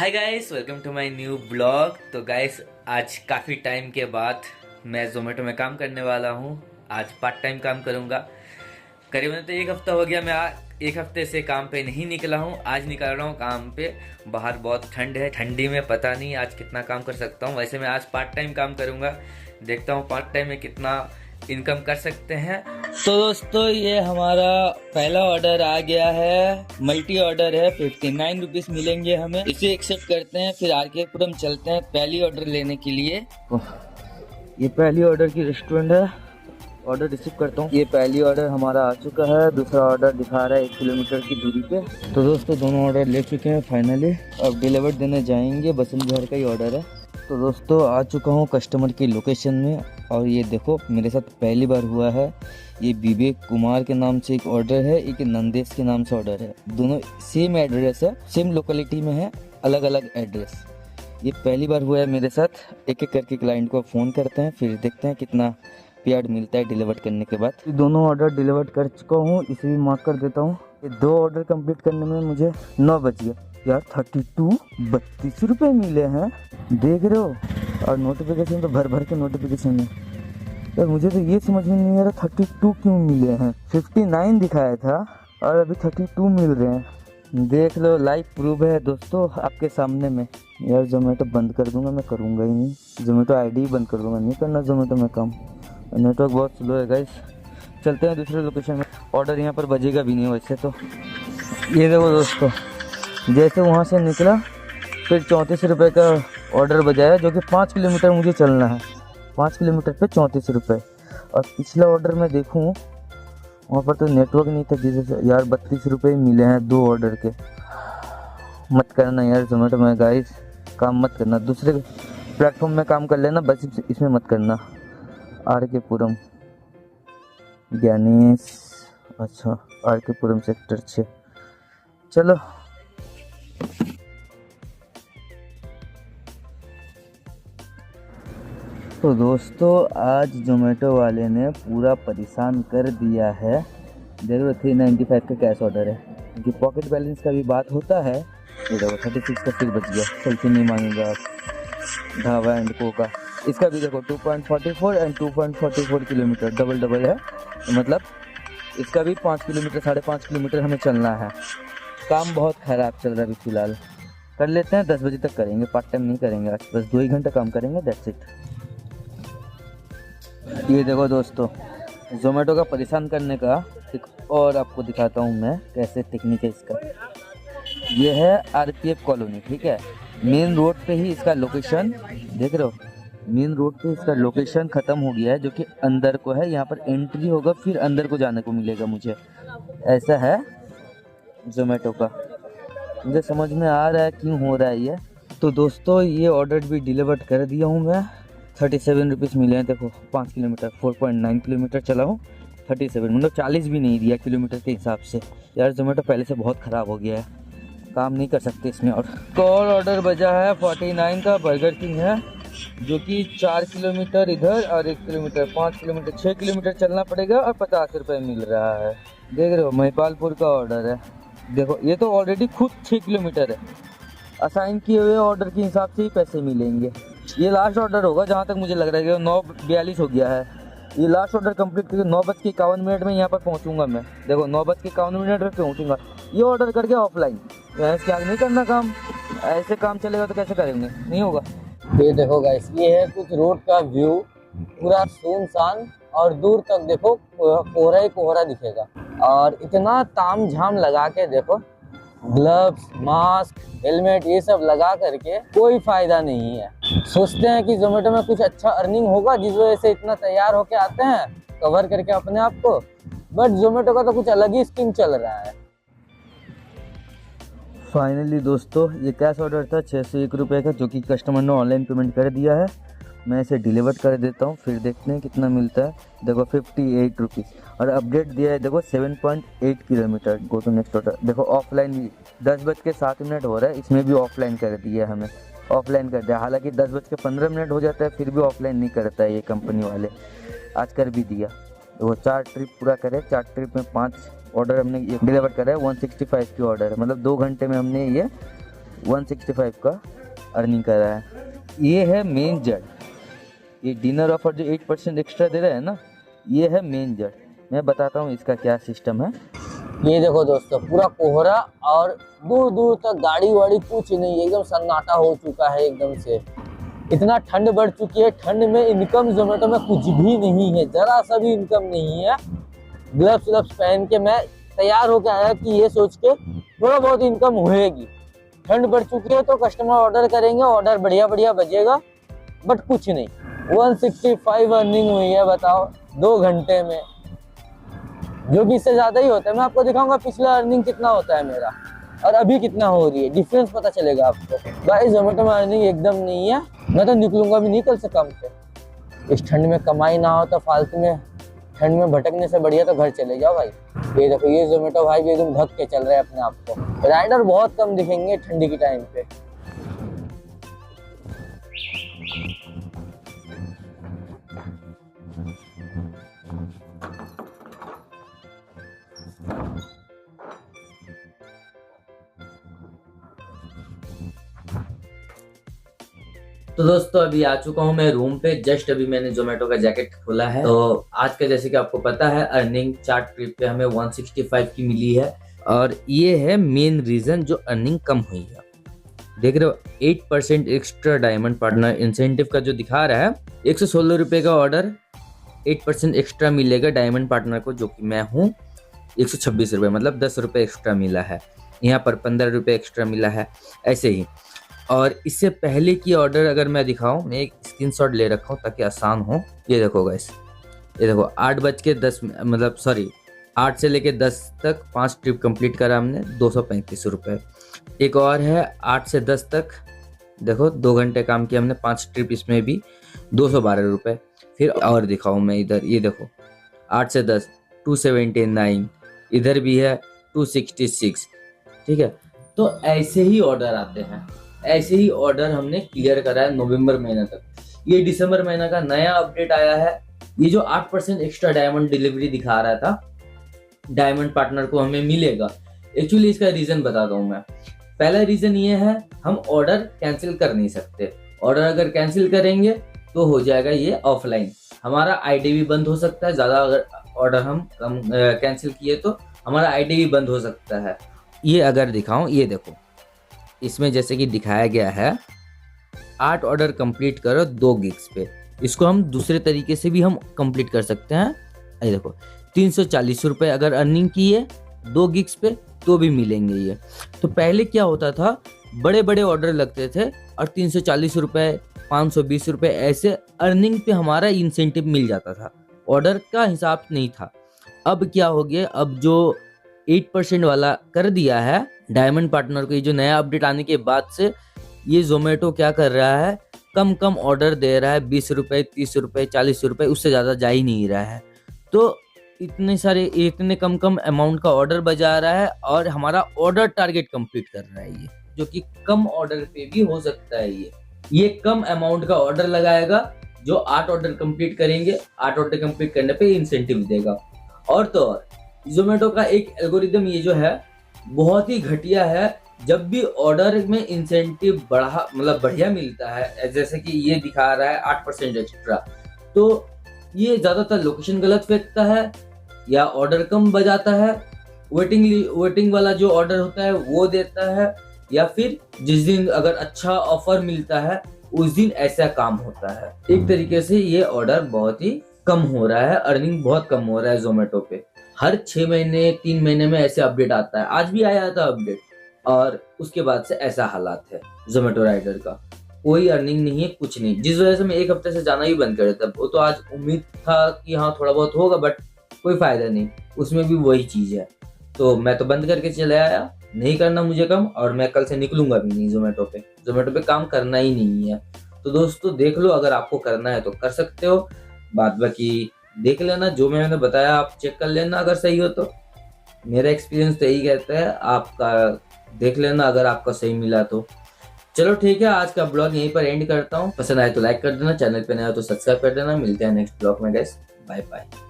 Hi guys, welcome to my new blog. तो guys, आज काफ़ी टाइम के बाद मैं ज़ोमेटो में काम करने वाला हूँ। आज पार्ट टाइम काम करूँगा। करीबन तो एक हफ्ता हो गया, मैं एक हफ्ते से काम पे नहीं निकला हूँ। आज निकल रहा हूँ काम पे। बाहर बहुत ठंड है, ठंडी में पता नहीं आज कितना काम कर सकता हूँ। वैसे मैं आज पार्ट टाइम काम करूँगा, देखता हूँ पार्ट टाइम में कितना इनकम कर सकते हैं। तो दोस्तों, ये हमारा पहला ऑर्डर आ गया है। मल्टी ऑर्डर है, 59 रुपीज मिलेंगे हमें। इसे एक्सेप्ट करते हैं, फिर आरके पुरम चलते हैं पहली ऑर्डर लेने के लिए। ये पहली ऑर्डर की रेस्टोरेंट है। ऑर्डर रिसीव करता हूँ। ये पहली ऑर्डर हमारा आ चुका है। दूसरा ऑर्डर दिखा रहा है 1 किलोमीटर की दूरी पे। तो दोस्तों, दोनों ऑर्डर ले चुके हैं फाइनली। अब डिलीवर देने जाएंगे। बसंत विहार का ही ऑर्डर है। तो दोस्तों, आ चुका हूँ कस्टमर की लोकेशन में। और ये देखो, मेरे साथ पहली बार हुआ है। ये विवेक कुमार के नाम से एक ऑर्डर है, एक नंदेश के नाम से ऑर्डर है। दोनों सेम एड्रेस है, सेम लोकेलिटी में है, अलग अलग एड्रेस। ये पहली बार हुआ है मेरे साथ। एक एक करके क्लाइंट को फ़ोन करते हैं, फिर देखते हैं कितना पेड मिलता है डिलीवर करने के बाद। ये दोनों ऑर्डर डिलीवर कर चुका हूँ। इसे भी मार्क कर देता हूँ। ये 2 ऑर्डर कंप्लीट करने में मुझे 9 बज गया। यार 32 रुपये मिले हैं, देख रहे हो। और नोटिफिकेशन तो भर भर के नोटिफिकेशन है। यार मुझे तो ये समझ में नहीं आ रहा 32 क्यों मिले हैं। 59 दिखाया था और अभी 32 मिल रहे हैं। देख लो, लाइव प्रूफ है दोस्तों आपके सामने में। यार जोमेटो बंद कर दूंगा, मैं करूंगा ही नहीं। जोमेटो आईडी बंद कर दूंगा, नहीं करना जोमेटो में काम। नेटवर्क बहुत स्लो है गाइस। चलते हैं दूसरे लोकेशन में। ऑर्डर यहाँ पर बजेगा भी नहीं वैसे तो। ये देखो दोस्तों, जैसे वहाँ से निकला फिर 34 रुपये का ऑर्डर बजाया, जो कि 5 किलोमीटर मुझे चलना है। 5 किलोमीटर पे 34 रुपये। और पिछला ऑर्डर में देखूँ, वहाँ पर तो नेटवर्क नहीं था जिससे यार 32 रुपये मिले हैं 2 ऑर्डर के। मत करना यार जोमेटो में गाइस, काम मत करना। दूसरे प्लेटफॉर्म में काम कर लेना, बस इसमें मत करना। आरके पुरम ज्ञानेश, अच्छा आरके पुरम सेक्टर 6। चलो, तो दोस्तों, आज जोमेटो वाले ने पूरा परेशान कर दिया है। देखो 395 का कैश ऑर्डर है, क्योंकि पॉकेट बैलेंस का भी बात होता है। ये देखो 36 का फिर बच गया। सेल्फी नहीं मांगेगा आप। ढाबा एंड कोका, इसका भी देखो 2.44 एंड 2.44 किलोमीटर डबल डबल है। तो मतलब इसका भी 5 किलोमीटर 5.5 किलोमीटर हमें चलना है। काम बहुत ख़राब चल रहा है अभी फ़िलहाल। कर लेते हैं, 10 बजे तक करेंगे। पार्ट टाइम नहीं करेंगे आज, बस 2 ही घंटा काम करेंगे, दैट्स इट। ये देखो दोस्तों, जोमेटो का परेशान करने का एक और आपको दिखाता हूँ मैं कैसे टेक्निक है इसका। ये है आरपीएफ कॉलोनी, ठीक है। मेन रोड पे ही इसका लोकेशन देख रहे हो। मेन रोड पे इसका लोकेशन ख़त्म हो गया है, जो कि अंदर को है। यहाँ पर एंट्री होगा, फिर अंदर को जाने को मिलेगा मुझे। ऐसा है जोमेटो का। मुझे समझ में आ रहा है क्यों हो रहा है ये। तो दोस्तों, ये ऑर्डर भी डिलीवर कर दिया हूँ मैं। 37 रुपीज़ मिले हैं। देखो 5 किलोमीटर 4.9 किलोमीटर चला हूँ। 37 मतलब 40 भी नहीं दिया किलोमीटर के हिसाब से। यार जोमेटो पहले से बहुत ख़राब हो गया है, काम नहीं कर सकते इसमें। और ऑर्डर बजा है 49 का, बर्गर किंग है, जो कि 4 किलोमीटर इधर और 1 किलोमीटर 5 किलोमीटर 6 किलोमीटर चलना पड़ेगा और 50 रुपये मिल रहा है। देख रहे हो, महिपालपुर का ऑर्डर है। देखो ये तो ऑलरेडी खुद 6 किलोमीटर है। असाइन किए हुए ऑर्डर के हिसाब से ही पैसे मिलेंगे। ये लास्ट ऑर्डर होगा जहाँ तक मुझे लग रहा है कि 9:42 हो गया है। ये लास्ट ऑर्डर कंप्लीट करके 9:51 में यहाँ पर पहुँचूंगा मैं। देखो 9:51 में पहुँचूंगा। ये ऑर्डर करके ऑफलाइन क्या नहीं करना काम। ऐसे काम चलेगा तो कैसे करेंगे, नहीं होगा। ये देखो गाइस, ये है कुछ रोड का व्यू, पूरा सुनसान और दूर तक देखो कोहरा ही कोहरा दिखेगा। और इतना ताम झाम लगा के देखो, ग्लव्स, मास्क, हेलमेट ये सब लगा करके कोई फायदा नहीं है। सोचते हैं कि जोमेटो में कुछ अच्छा अर्निंग होगा, जिस वजह से इतना तैयार होके आते हैं कवर करके अपने आप को। बट जोमेटो का तो कुछ अलग ही स्कीम चल रहा है। फाइनली दोस्तों, ये कैश ऑर्डर था 601 रुपये का, जो कि कस्टमर ने ऑनलाइन पेमेंट कर दिया है। मैं इसे डिलीवर कर देता हूँ, फिर देखते हैं कितना मिलता है। देखो 58 रुपीज़। और अपडेट दिया है देखो 7.8 kilometre. Go to next order. देखो ऑफलाइन भी 10:07 हो रहा है, इसमें भी ऑफलाइन कर दिया है हमें। ऑफलाइन कर दिया, हालांकि 10:15 हो जाता है, फिर भी ऑफलाइन नहीं करता है ये कंपनी वाले। आज कर भी दिया। वो 4 ट्रिप पूरा करे। 4 ट्रिप में 5 ऑर्डर हमने ये डिलीवर करा है। 165 की ऑर्डर है, मतलब 2 घंटे में हमने ये 165 का अर्निंग कर रहा है। ये है मेन जड़, ये डिनर ऑफर जो 8% एक्स्ट्रा दे रहा है ना, ये है मेन जड़। मैं बताता हूँ इसका क्या सिस्टम है। ये देखो दोस्तों, पूरा कोहरा और दूर दूर तक गाड़ी वाड़ी कुछ नहीं है, एकदम सन्नाटा हो चुका है एकदम से। इतना ठंड बढ़ चुकी है, ठंड में इनकम जोमेटो में कुछ भी नहीं है, जरा सा भी इनकम नहीं है। ग्लव्स व्लव्स पहन के मैं तैयार होकर आया कि ये सोच के थोड़ा बहुत इनकम होएगी। ठंड बढ़ चुकी है तो कस्टमर ऑर्डर करेंगे, ऑर्डर बढ़िया बढ़िया बजेगा, बट कुछ नहीं। 165 अर्निंग हुई है बताओ 2 घंटे में, जो कि इससे ज्यादा ही होता है। मैं आपको दिखाऊंगा पिछला अर्निंग कितना होता है मेरा और अभी कितना हो रही है, डिफरेंस पता चलेगा आपको। गाइस जोमेटो में अर्निंग एकदम नहीं है, मैं तो निकलूंगा भी नहीं कल से काम पे। इस ठंड में कमाई ना हो तो फालतू में ठंड में भटकने से बढ़िया तो घर चले जाओ भाई। ये देखो, ये जोमेटो भाई भी एकदम ढक के चल रहे हैं अपने आप को। राइडर बहुत कम दिखेंगे ठंडी के टाइम पे। तो दोस्तों अभी आ चुका हूँ मैं रूम पे। जस्ट अभी मैंने जोमेटो का जैकेट खोला है। तो आज का जैसे कि आपको पता है अर्निंग चार्ट ट्रिप पे हमें 165 की मिली है, और ये है मेन रीजन जो अर्निंग कम हुई है। देख रहे हो 8% एक्स्ट्रा डायमंड पार्टनर इंसेंटिव का जो दिखा रहा है, 116 रुपए का ऑर्डर 8% एक्स्ट्रा मिलेगा डायमंड पार्टनर को, जो कि मैं हूँ। 126 रुपये मतलब 10 रुपये एक्स्ट्रा मिला है। यहाँ पर 15 रुपये एक्स्ट्रा मिला है, ऐसे ही। और इससे पहले की ऑर्डर अगर मैं दिखाऊं, मैं एक स्क्रीनशॉट ले रखा हूं ताकि आसान हो। ये देखो गाइस, ये देखो 8:10 मतलब सॉरी 8 से लेके 10 तक 5 ट्रिप कंप्लीट करा हमने, 235 रुपये। एक और है 8 से 10 तक, देखो 2 घंटे काम किया हमने, 5 ट्रिप, इसमें भी 212 रुपये। फिर और दिखाऊं मैं इधर, ये देखो 8 से 10 279, इधर भी है 266। ठीक है, तो ऐसे ही ऑर्डर आते हैं, ऐसे ही ऑर्डर हमने क्लियर करा है नवंबर महीने तक। ये दिसंबर महीने का नया अपडेट आया है। ये जो 8% एक्स्ट्रा डायमंड डिलीवरी दिखा रहा था, डायमंड पार्टनर को हमें मिलेगा। एक्चुअली इसका रीजन बताता हूँ मैं। पहला रीजन ये है, हम ऑर्डर कैंसिल कर नहीं सकते। ऑर्डर अगर कैंसिल करेंगे तो हो जाएगा ये ऑफलाइन, हमारा आईडी भी बंद हो सकता है। ज्यादा अगर ऑर्डर हम कैंसिल किए तो हमारा आईडी भी बंद हो सकता है। ये अगर दिखाऊं, ये देखो इसमें जैसे कि दिखाया गया है 8 ऑर्डर कंप्लीट करो 2 गिग्स पे। इसको हम दूसरे तरीके से भी हम कंप्लीट कर सकते हैं। ये देखो 340 रुपये अगर अर्निंग की है 2 गिग्स पे तो भी मिलेंगे ये। तो पहले क्या होता था, बड़े बड़े ऑर्डर लगते थे और 340 रुपये 520 रुपये ऐसे अर्निंग पे हमारा इंसेंटिव मिल जाता था, ऑर्डर का हिसाब नहीं था। अब क्या हो गया, अब जो 8% वाला कर दिया है डायमंड पार्टनर को, ये जो नया अपडेट आने के बाद से ये जोमेटो क्या कर रहा है, कम कम ऑर्डर दे रहा है। 20 रुपये 30 रुपये 40 रुपये, उससे ज़्यादा जा ही नहीं रहा है। तो इतने कम कम अमाउंट का ऑर्डर बजा रहा है और हमारा ऑर्डर टारगेट कंप्लीट कर रहा है ये, जो कि कम ऑर्डर पे भी हो सकता है। ये कम अमाउंट का ऑर्डर लगाएगा, जो 8 ऑर्डर कंप्लीट करेंगे, 8 ऑर्डर कंप्लीट करने पे इंसेंटिव देगा। और तो और जोमेटो का एक एल्गोरिदम ये जो है बहुत ही घटिया है। जब भी ऑर्डर में इंसेंटिव बढ़िया मिलता है, जैसे कि ये दिखा रहा है 8% एक्स्ट्रा, तो ये ज्यादातर लोकेशन गलत फेंकता है या ऑर्डर कम बजाता है। वेटिंग वाला जो ऑर्डर होता है वो देता है, या फिर जिस दिन अगर अच्छा ऑफर मिलता है उस दिन ऐसा काम होता है। एक तरीके से ये ऑर्डर बहुत ही कम हो रहा है, अर्निंग बहुत कम हो रहा है जोमेटो पे। हर 6 महीने 3 महीने में ऐसे अपडेट आता है। आज भी आया था अपडेट, और उसके बाद से ऐसा हालात है जोमेटो राइडर का। कोई अर्निंग नहीं है, कुछ नहीं, जिस वजह से मैं 1 हफ्ते से जाना ही बंद कर देता। वो तो आज उम्मीद था कि हाँ थोड़ा बहुत होगा, बट कोई फायदा नहीं, उसमें भी वही चीज है। तो मैं तो बंद करके चले आया, नहीं करना मुझे काम, और मैं कल से निकलूंगा भी नहीं जोमेटो पे काम करना ही नहीं है। तो दोस्तों देख लो, अगर आपको करना है तो कर सकते हो, बाद बाकी देख लेना। जो मैंने बताया आप चेक कर लेना, अगर सही हो तो। मेरा एक्सपीरियंस तो यही कहता है, आपका देख लेना अगर आपका सही मिला तो। चलो ठीक है, आज का ब्लॉग यहीं पर एंड करता हूँ। पसंद आए तो लाइक कर देना, चैनल पे नया हो तो सब्सक्राइब कर देना। मिलते हैं नेक्स्ट ब्लॉग में गाइस, बाय बाय।